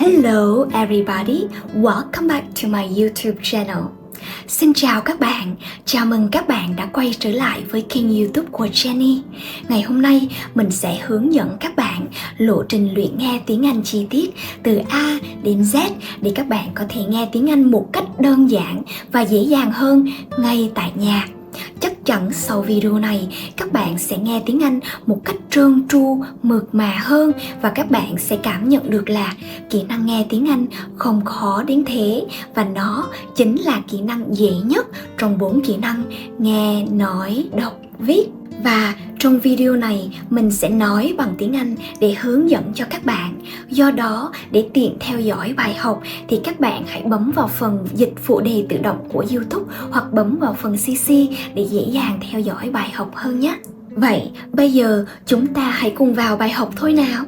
Hello everybody, welcome back to my YouTube channel. Xin chào các bạn, chào mừng các bạn đã quay trở lại với kênh YouTube của Jenny. Ngày hôm nay mình sẽ hướng dẫn các bạn lộ trình luyện nghe tiếng Anh chi tiết từ A đến Z để các bạn có thể nghe tiếng Anh một cách đơn giản và dễ dàng hơn ngay tại nhà. Chắc chắn sau video này các bạn sẽ nghe tiếng Anh một cách trơn tru, mượt mà hơn và các bạn sẽ cảm nhận được là kỹ năng nghe tiếng Anh không khó đến thế và nó chính là kỹ năng dễ nhất trong 4 kỹ năng nghe, nói, đọc, viết. Và trong video này mình sẽ nói bằng tiếng Anh để hướng dẫn cho các bạn. Do đó, để tiện theo dõi bài học thì các bạn hãy bấm vào phần dịch phụ đề tự động của YouTube hoặc bấm vào phần CC để dễ dàng theo dõi bài học hơn nhé. Vậy, bây giờ chúng ta hãy cùng vào bài học thôi nào.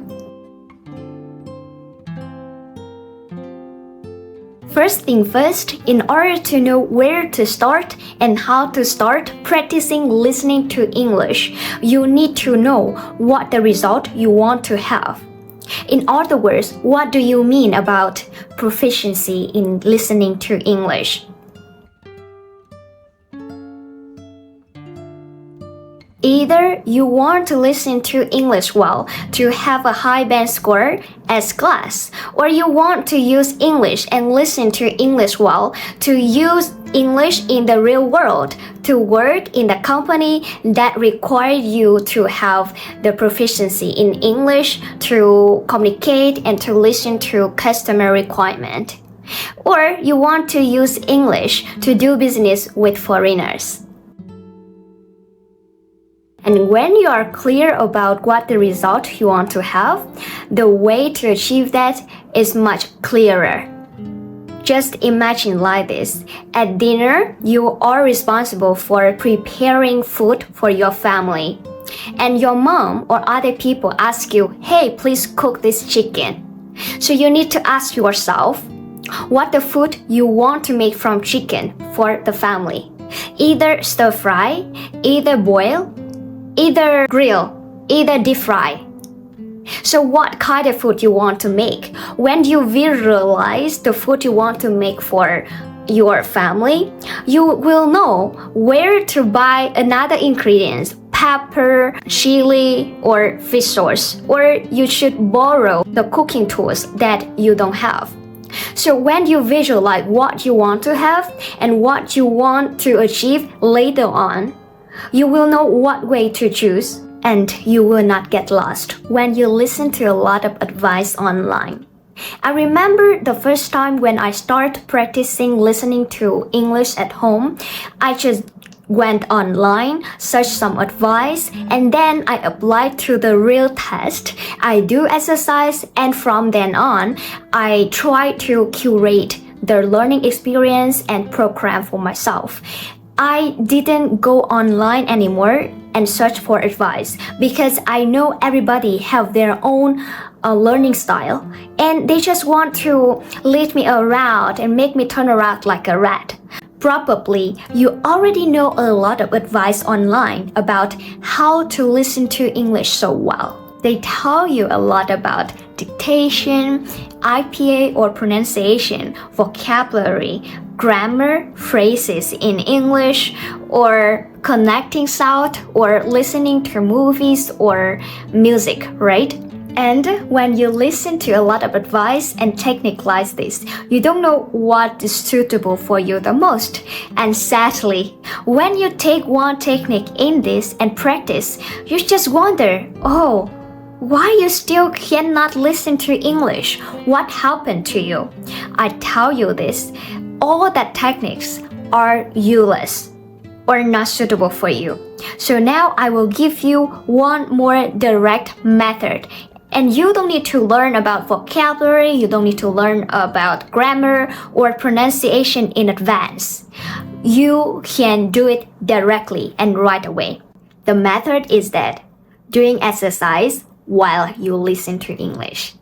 First thing first, in order to know where to start and how to start practicing listening to English, you need to know what the result you want to have. In other words, what do you mean about proficiency in listening to English? Either you want to listen to English well to have a high band score as class, or you want to use English and listen to English well to use English in the real world, to work in the company that requires you to have the proficiency in English to communicate and to listen to customer requirement. Or you want to use English to do business with foreigners. And when you are clear about what the result you want to have, the way to achieve that is much clearer. Just imagine like this. At dinner, you are responsible for preparing food for your family. And your mom or other people ask you, hey, please cook this chicken. So you need to ask yourself, what the food you want to make from chicken for the family. Either stir fry, either boil, either grill, either deep fry. So what kind of food you want to make? When you visualize the food you want to make for your family, you will know where to buy another ingredients, pepper, chili, or fish sauce. Or you should borrow the cooking tools that you don't have. So when you visualize what you want to have and what you want to achieve later on, you will know what way to choose, and you will not get lost when you listen to a lot of advice online. I remember the first time when I started practicing listening to English at home, I just went online, searched some advice, and then I applied to the real test. I do exercise, and from then on, I try to curate the learning experience and program for myself. I didn't go online anymore and search for advice because I know everybody have their own learning style and they just want to lead me around and make me turn around like a rat. Probably you already know a lot of advice online about how to listen to English so well. They tell you a lot about dictation, IPA or pronunciation, vocabulary, grammar, phrases in English, or connecting sound, or listening to movies or music, right? And when you listen to a lot of advice and technique like this, you don't know what is suitable for you the most. And sadly, when you take one technique in this and practice, you just wonder, oh, why you still cannot listen to English? What happened to you? I tell you this, all that techniques are useless or not suitable for you. So now I will give you one more direct method. And you don't need to learn about vocabulary, you don't need to learn about grammar or pronunciation in advance. You can do it directly and right away. The method is that doing exercise while you listen to English.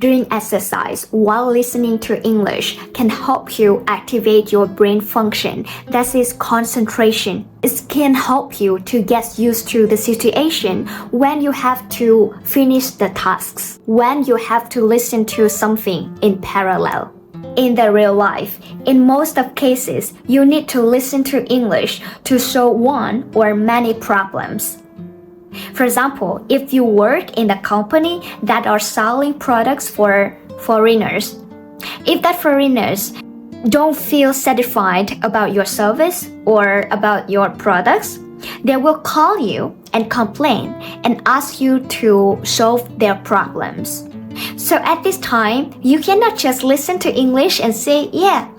Doing exercise while listening to English can help you activate your brain function, that is concentration. It can help you to get used to the situation when you have to finish the tasks, when you have to listen to something in parallel. In the real life, in most of cases, you need to listen to English to solve one or many problems. For example, if you work in a company that are selling products for foreigners, if that foreigners don't feel satisfied about your service or about your products, they will call you and complain and ask you to solve their problems. So at this time, you cannot just listen to English and say, yeah,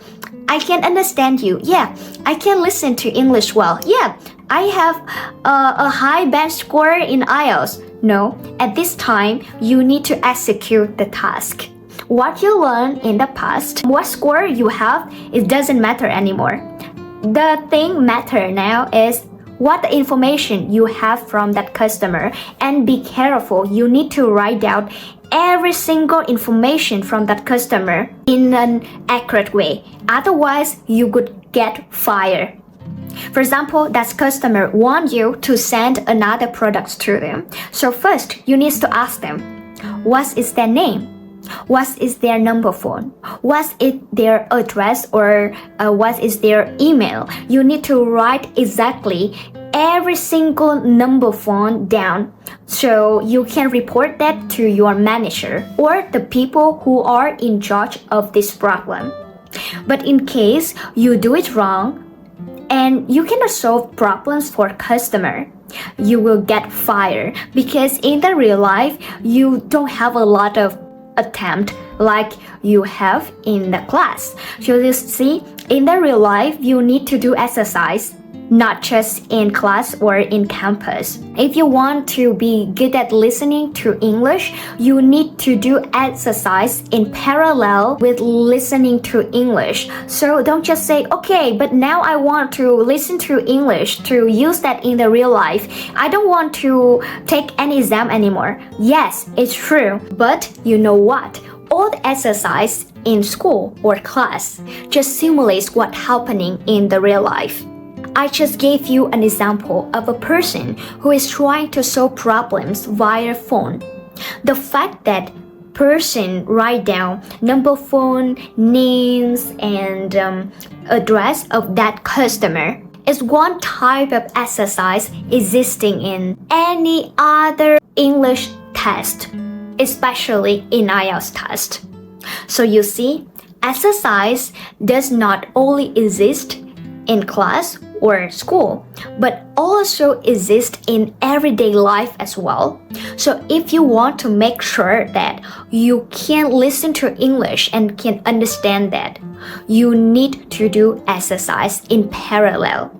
I can understand you. Yeah, I can listen to English well. Yeah, I have a high bench score in IELTS. No, at this time, you need to execute the task. What you learned in the past, what score you have, it doesn't matter anymore. The thing matter now is what the information you have from that customer, and be careful, you need to write down every single information from that customer in an accurate way. Otherwise, you could get fired. For example, that customer wants you to send another product to them. So first, you need to ask them, what is their name? What is their number phone? What is their address, or what is their email? You need to write exactly every single number phone down so you can report that to your manager or the people who are in charge of this problem. But in case you do it wrong and you cannot solve problems for customer, you will get fired, because in the real life you don't have a lot of attempt like you have in the class. So you see, in the real life you need to do exercise, not just in class or in campus. If you want to be good at listening to English, you need to do exercise in parallel with listening to English. So don't just say, okay, but now I want to listen to English to use that in the real life. I don't want to take any exam anymore. Yes, it's true, but you know what? All the exercise in school or class just simulates what's happening in the real life. I just gave you an example of a person who is trying to solve problems via phone. The fact that person write down number phone, names, and address of that customer is one type of exercise existing in any other English test, especially in IELTS test. So you see, exercise does not only exist in class or school, but also exist in everyday life as well. So if you want to make sure that you can listen to English and can understand that, you need to do exercise in parallel.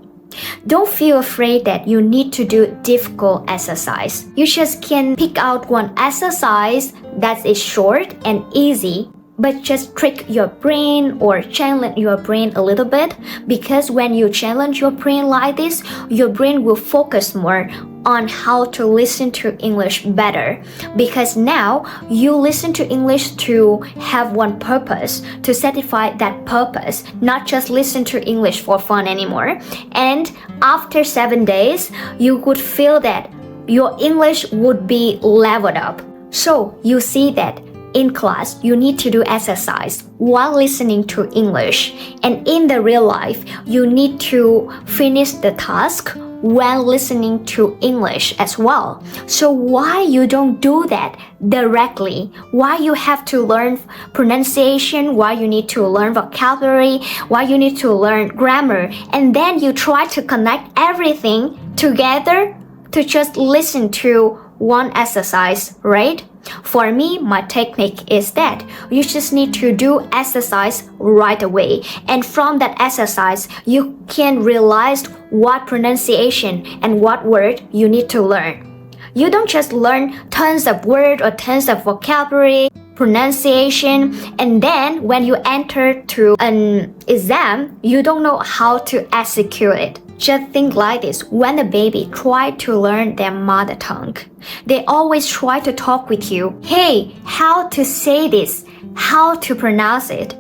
Don't feel afraid that you need to do difficult exercise. You just can pick out one exercise that is short and easy, but just trick your brain or challenge your brain a little bit, because when you challenge your brain like this, your brain will focus more on how to listen to English better, because now you listen to English to have one purpose, to satisfy that purpose, not just listen to English for fun anymore. And after 7 days, you could feel that your English would be leveled up. So you see that in class, you need to do exercise while listening to English. And in the real life, you need to finish the task while listening to English as well. So why you don't do that directly? Why you have to learn pronunciation? Why you need to learn vocabulary? Why you need to learn grammar? And then you try to connect everything together to just listen to one exercise, right? For me, my technique is that you just need to do exercise right away. And from that exercise, you can realize what pronunciation and what word you need to learn. You don't just learn tons of words or tons of vocabulary, pronunciation, and then when you enter to an exam, you don't know how to execute it. Just think like this, when a baby tries to learn their mother tongue, they always try to talk with you. Hey, how to say this, how to pronounce it.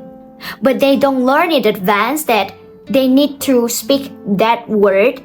But they don't learn in advance that they need to speak that word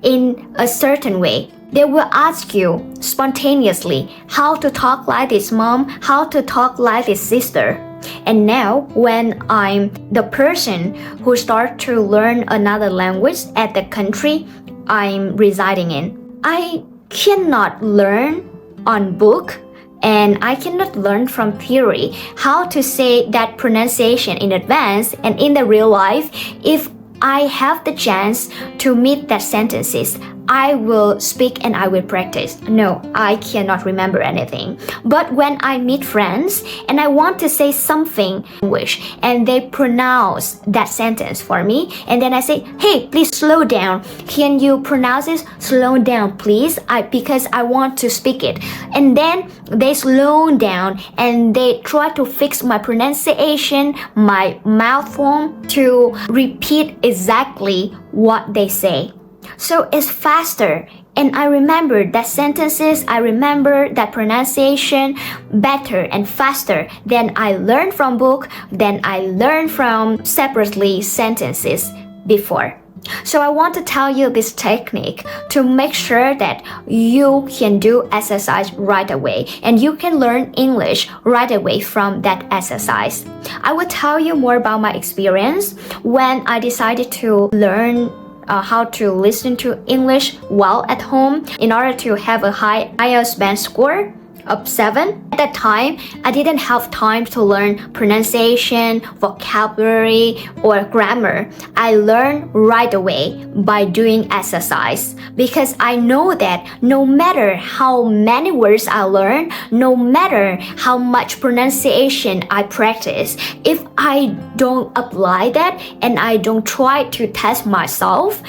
in a certain way. They will ask you spontaneously how to talk like this, mom, how to talk like this, sister. And now, when I'm the person who starts to learn another language at the country I'm residing in, I cannot learn on book and I cannot learn from theory how to say that pronunciation in advance and in the real life. If I have the chance to meet that sentences, I will speak and I will practice. No, I cannot remember anything. But when I meet friends and I want to say something in English and they pronounce that sentence for me, and then I say, hey, please slow down. Can you pronounce this? Slow down, please, because I want to speak it. And then they slow down and they try to fix my pronunciation, my mouth form to repeat exactly what they say. So it's faster, and I remember that sentences, I remember that pronunciation better and faster than I learned from book, than I learned from separately sentences before. So I want to tell you this technique to make sure that you can do exercise right away and you can learn English right away from that exercise. I will tell you more about my experience when I decided to learn how to listen to English well at home in order to have a high IELTS band score of 7. At that time, I didn't have time to learn pronunciation, vocabulary, or grammar. I learned right away by doing exercise because I know that no matter how many words I learn, no matter how much pronunciation I practice, if I don't apply that and I don't try to test myself,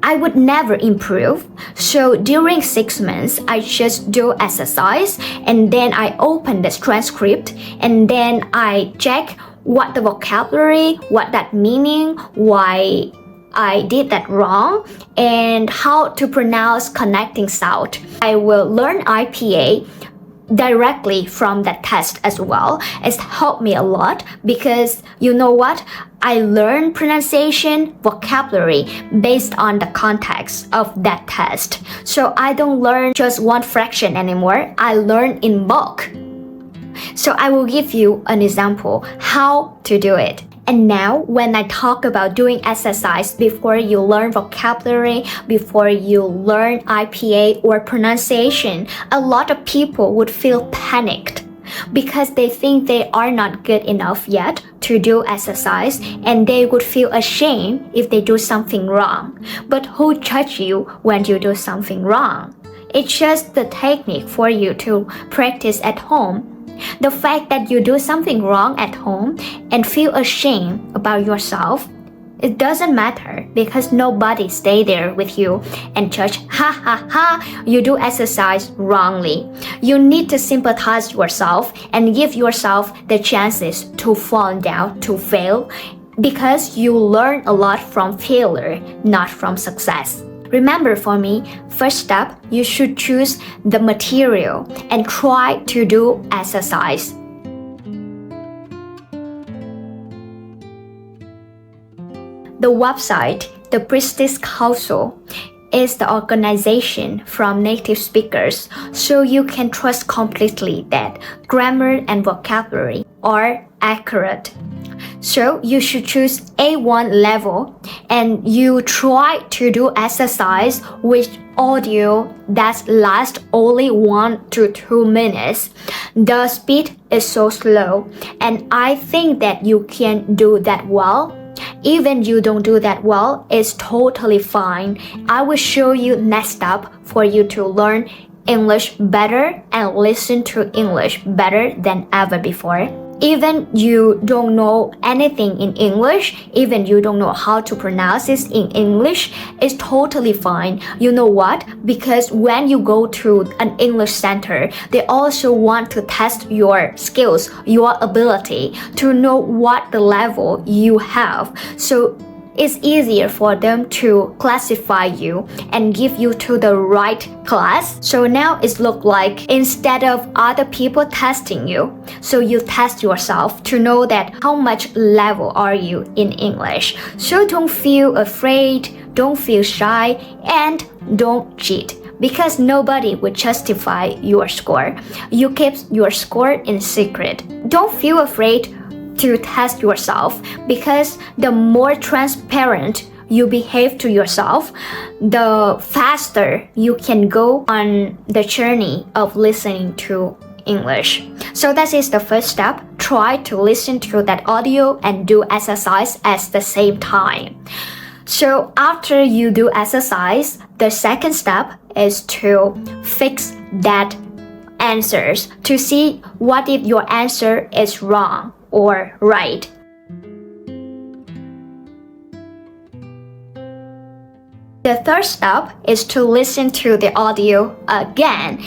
I would never improve. So during 6 months, I just do exercise and then I open the transcript and then I check what the vocabulary, what that meaning, why I did that wrong, and how to pronounce connecting sound. I will learn IPA directly from that test as well. It's helped me a lot because you know what? I learn pronunciation, vocabulary based on the context of that test. So I don't learn just one fraction anymore. I learn in bulk. So I will give you an example how to do it. And now when I talk about doing exercise before you learn vocabulary, before you learn IPA or pronunciation, a lot of people would feel panicked because they think they are not good enough yet to do exercise and they would feel ashamed if they do something wrong. But who judge you when you do something wrong? It's just the technique for you to practice at home. The fact that you do something wrong at home and feel ashamed about yourself, it doesn't matter because nobody stay there with you and judge, ha ha ha, you do exercise wrongly. You need to sympathize yourself and give yourself the chances to fall down, to fail, because you learn a lot from failure, not from success. Remember, for me, first step, you should choose the material and try to do exercise. The website, the British Council, is the organization from native speakers, so you can trust completely that grammar and vocabulary are accurate. So you should choose A1 level and you try to do exercise with audio that lasts only 1 to 2 minutes. The speed is so slow and I think that you can do that well. Even you don't do that well, it's totally fine. I will show you next step for you to learn English better and listen to English better than ever before. Even you don't know anything in English, even you don't know how to pronounce this in English, it's totally fine. You know what? Because when you go to an English center, they also want to test your skills, your ability to know what the level you have. So it's easier for them to classify you and give you to the right class. So now it looks like instead of other people testing you, so you test yourself to know that how much level are you in English. So don't feel afraid, don't feel shy, and don't cheat. Because nobody will justify your score. You keep your score in secret. Don't feel afraid to test yourself, because the more transparent you behave to yourself, the faster you can go on the journey of listening to English. So that is the first step. Try to listen to that audio and do exercise at the same time. So after you do exercise, the second step is to fix that answers to see what if your answer is wrong or right. The third step is to listen to the audio again.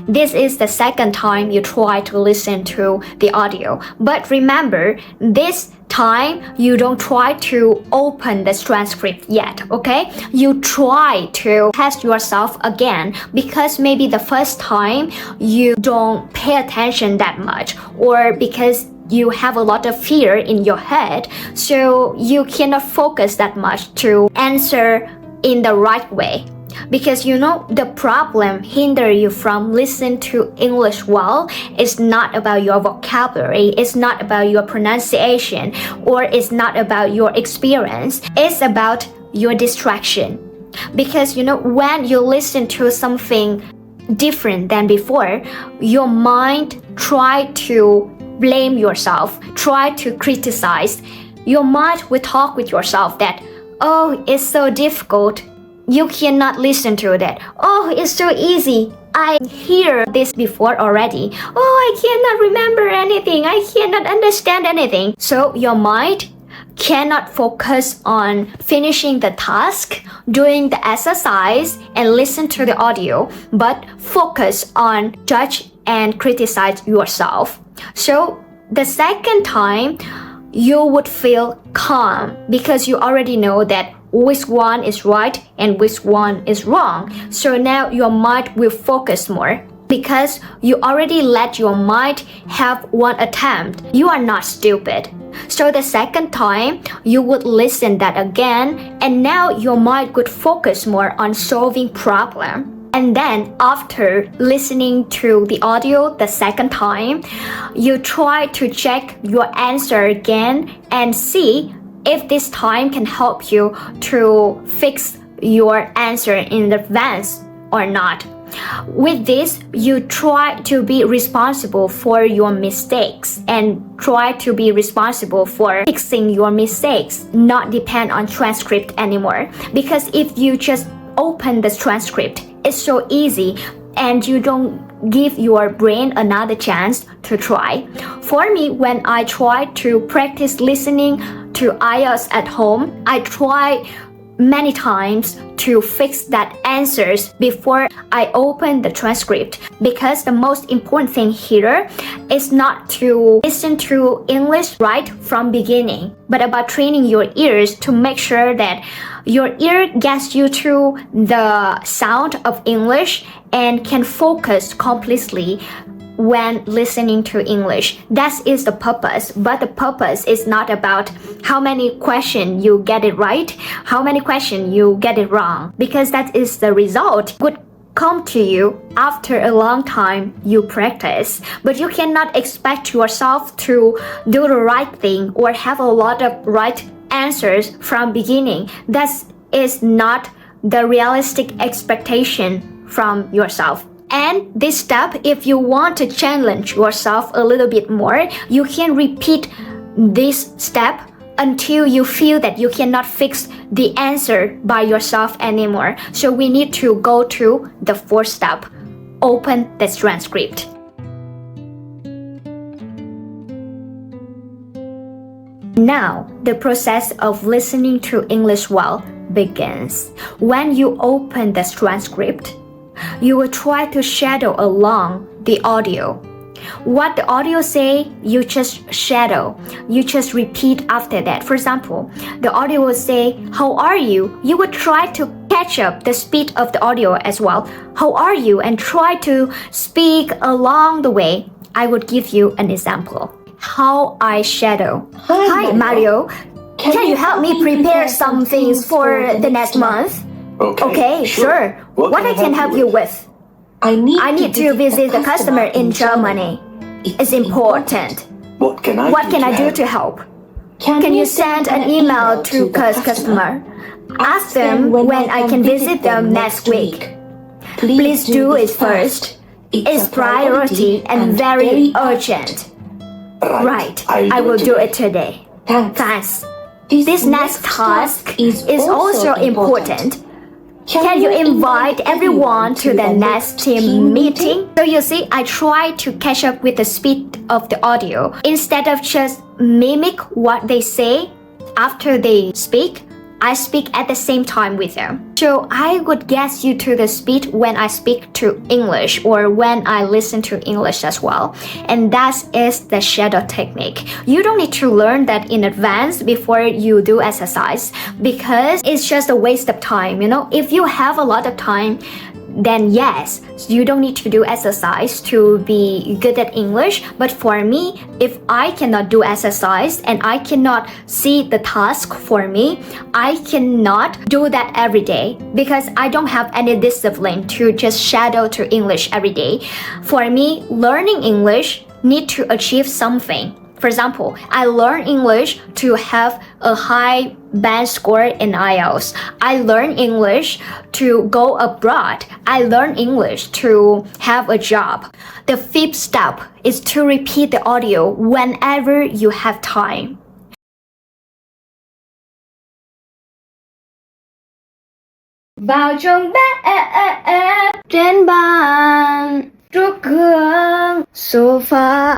This is the second time you try to listen to the audio. But remember, this time you don't try to open the transcript yet, okay? You try to test yourself again, because maybe the first time you don't pay attention that much, or because you have a lot of fear in your head, so you cannot focus that much to answer in the right way. Because the problem hinder you from listening to English well is not about your vocabulary, it's not about your pronunciation, or it's not about your experience, it's about your distraction. Because when you listen to something different than before, your mind try to blame yourself, try to criticize. Your mind will talk with yourself that, oh, it's so difficult, you cannot listen to that. Oh, it's so easy, I hear this before already. Oh, I cannot remember anything, I cannot understand anything. So your mind cannot focus on finishing the task, doing the exercise, and listen to the audio, but focus on judge and criticize yourself. So the second time, you would feel calm, because you already know that which one is right and which one is wrong. So now your mind will focus more, because you already let your mind have one attempt. You are not stupid. So the second time, you would listen that again, and now your mind could focus more on solving problem. And then after listening to the audio the second time, you try to check your answer again and see if this time can help you to fix your answer in advance or not. With this, you try to be responsible for your mistakes and try to be responsible for fixing your mistakes, not depend on transcript anymore. Because if you just open the transcript, it's so easy and you don't give your brain another chance to try. For me, when I try to practice listening to IELTS at home, I try many times to fix that answers before I open the transcript, because the most important thing here is not to listen to English right from beginning, but about training your ears to make sure that your ear gets you to the sound of English and can focus completely when listening to English. That is the purpose, but the purpose is not about how many questions you get it right, how many questions you get it wrong, because that is the result would come to you after a long time you practice. But you cannot expect yourself to do the right thing or have a lot of right answers from beginning. That is not the realistic expectation from yourself. And this step, if you want to challenge yourself a little bit more, you can repeat this step until you feel that you cannot fix the answer by yourself anymore. So we need to go to the fourth step. Open the transcript. Now, the process of listening to English well begins. When you open the transcript, you will try to shadow along the audio What the audio say, you just shadow. You just repeat after that. For example, the audio will say, how are you? You would try to catch up the speed of the audio as well. How are you? And try to speak along the way. I would give you an example. How I shadow. Hi Mario. Can you help me prepare some things for the next month? Okay, sure. What I can help you with? I need to visit the customer in Germany. It's important. What can I do to help? Can you send an email to customer? Ask them when I can visit them next week. Please do it first. It's priority and very urgent. Right, I will do it today. Thanks. This next task is also important. Can you invite everyone to the next team meeting? So you see, I try to catch up with the speed of the audio. Instead of just mimic what they say after they speak, I speak at the same time with them. So I would guess you to the speed when I speak to English or when I listen to English as well. And that is the shadow technique. You don't need to learn that in advance before you do exercise because it's just a waste of time. If you have a lot of time, then yes, you don't need to do exercise to be good at English. But for me, if I cannot do exercise and I cannot see the task for me, I cannot do that every day because I don't have any discipline to just shadow to English every day. For me, learning English need to achieve something. For example, I learn English to have a high band score in IELTS. I learn English to go abroad. I learn English to have a job. The fifth step is to repeat the audio whenever you have time. Vào trong bếp trên bàn trước gương sofa.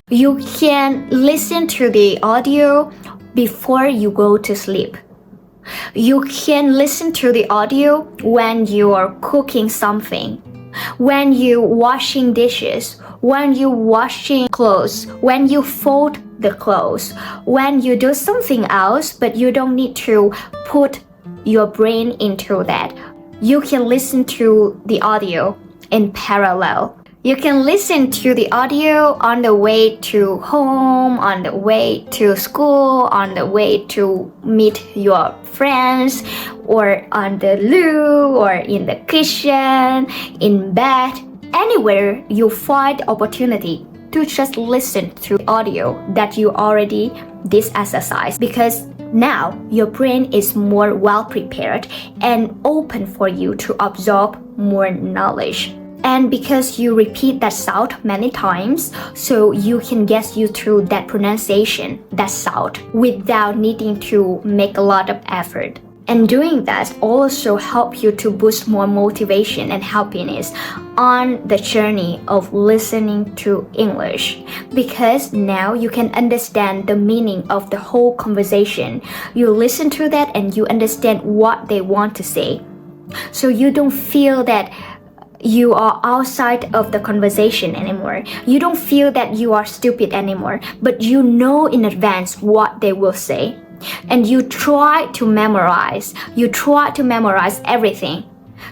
You can listen to the audio before you go to sleep. You can listen to the audio when you are cooking something, when you washing dishes, when you washing clothes, when you fold the clothes, when you do something else, but you don't need to put your brain into that. You can listen to the audio in parallel. You can listen to the audio on the way to home, on the way to school, on the way to meet your friends, or on the loo, or in the kitchen, in bed, anywhere you find opportunity to just listen to audio that you already did exercise, because now your brain is more well prepared and open for you to absorb more knowledge. And because you repeat that sound many times, so you can get used to that pronunciation, that sound, without needing to make a lot of effort. And doing that also help you to boost more motivation and happiness on the journey of listening to English. Because now you can understand the meaning of the whole conversation. You listen to that and you understand what they want to say. So you don't feel that you are outside of the conversation anymore. You don't feel that you are stupid anymore, but you know in advance what they will say. And you try to memorize. You try to memorize everything.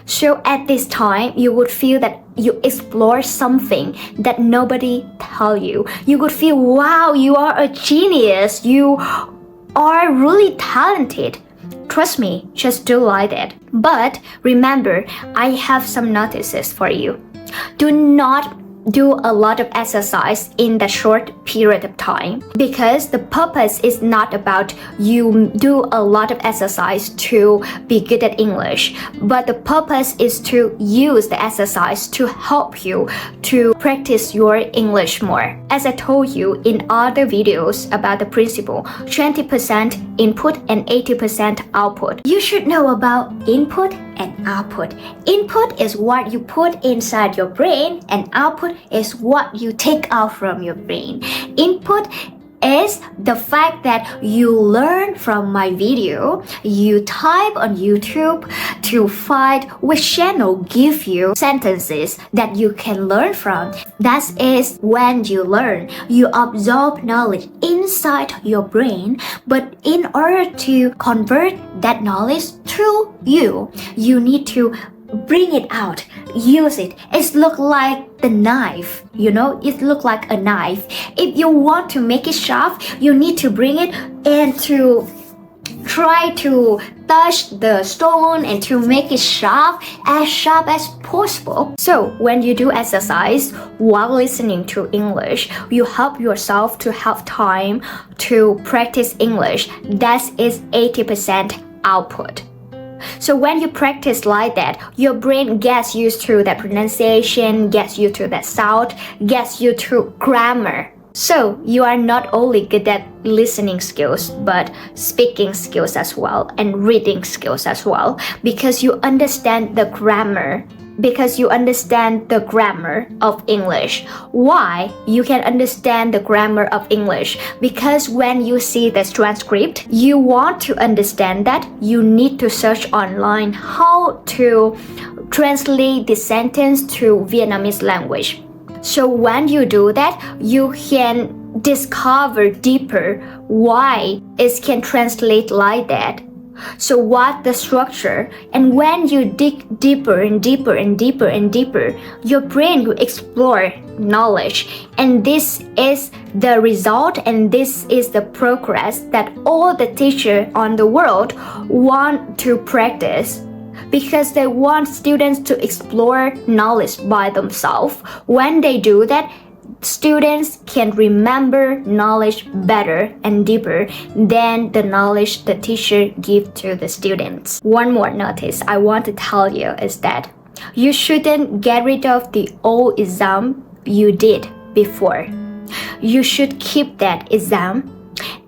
So at this time, you would feel that you explore something that nobody tell you. You would feel, wow, you are a genius. You are really talented. Trust me, just do like that. But remember, I have some notices for you. Do not do a lot of exercise in the short period of time, because the purpose is not about you do a lot of exercise to be good at English, but the purpose is to use the exercise to help you to practice your English more. As I told you in other videos about the principle, 20% input and 80% output. You should know about input and output. Input is what you put inside your brain, and output is what you take out from your brain. Input is the fact that you learn from my video. You type on YouTube to find which channel give you sentences that you can learn from. That is when you learn. You absorb knowledge inside your brain, but in order to convert that knowledge to you, you need to bring it out, use it. It look like the knife, it look like a knife. If you want to make it sharp, you need to bring it and to try to touch the stone and to make it sharp as possible. So when you do exercise while listening to English, you help yourself to have time to practice English. That is 80% output. So when you practice like that, your brain gets used to that pronunciation, gets used to that sound, gets used to grammar. So you are not only good at listening skills, but speaking skills as well and reading skills as well, because you understand the grammar. Because you understand the grammar of English. Why you can understand the grammar of English? Because when you see the transcript, you want to understand that, you need to search online how to translate the sentence to Vietnamese language. So when you do that, you can discover deeper why it can translate like that. So what the structure, and when you dig deeper and deeper and deeper and deeper, your brain will explore knowledge, and this is the result, and this is the progress that all the teachers on the world want to practice, because they want students to explore knowledge by themselves. When they do that, students can remember knowledge better and deeper than the knowledge the teacher gives to the students. One more notice I want to tell you is that you shouldn't get rid of the old exam you did before. You should keep that exam,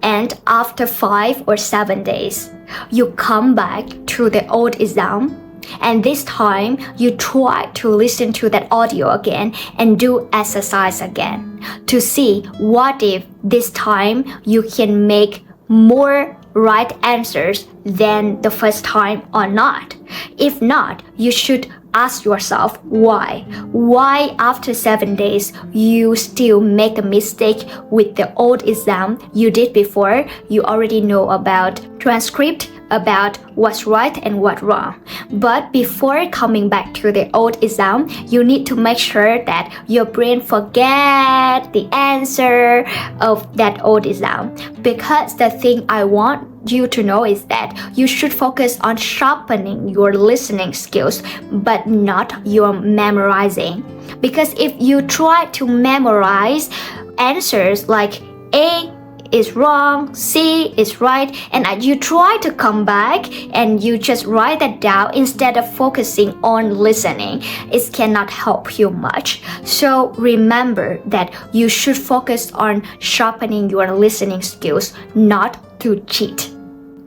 and after 5 or 7 days, you come back to the old exam. And this time, you try to listen to that audio again and do exercise again to see what if this time you can make more right answers than the first time or not. If not, you should ask yourself why. Why after 7 days you still make a mistake with the old exam you did before? You already know about transcript, about what's right and what's wrong. But before coming back to the old exam, you need to make sure that your brain forget the answer of that old exam. Because the thing I want you to know is that you should focus on sharpening your listening skills, but not your memorizing. Because if you try to memorize answers like A is wrong, C is right, and you try to come back and you just write that down instead of focusing on listening, it cannot help you much. So remember that you should focus on sharpening your listening skills, not to cheat.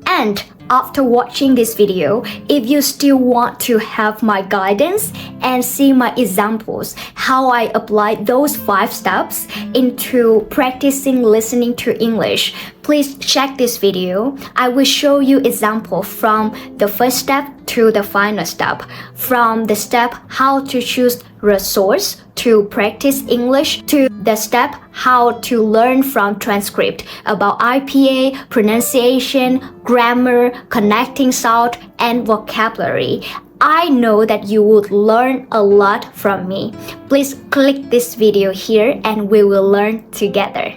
And after watching this video, if you still want to have my guidance and see my examples, how I apply those 5 steps into practicing listening to English, please check this video. I will show you example from the first step to the final step. From the step how to choose resource to practice English to the step how to learn from transcript about IPA, pronunciation, grammar, connecting sound, and vocabulary. I know that you would learn a lot from me. Please click this video here and we will learn together.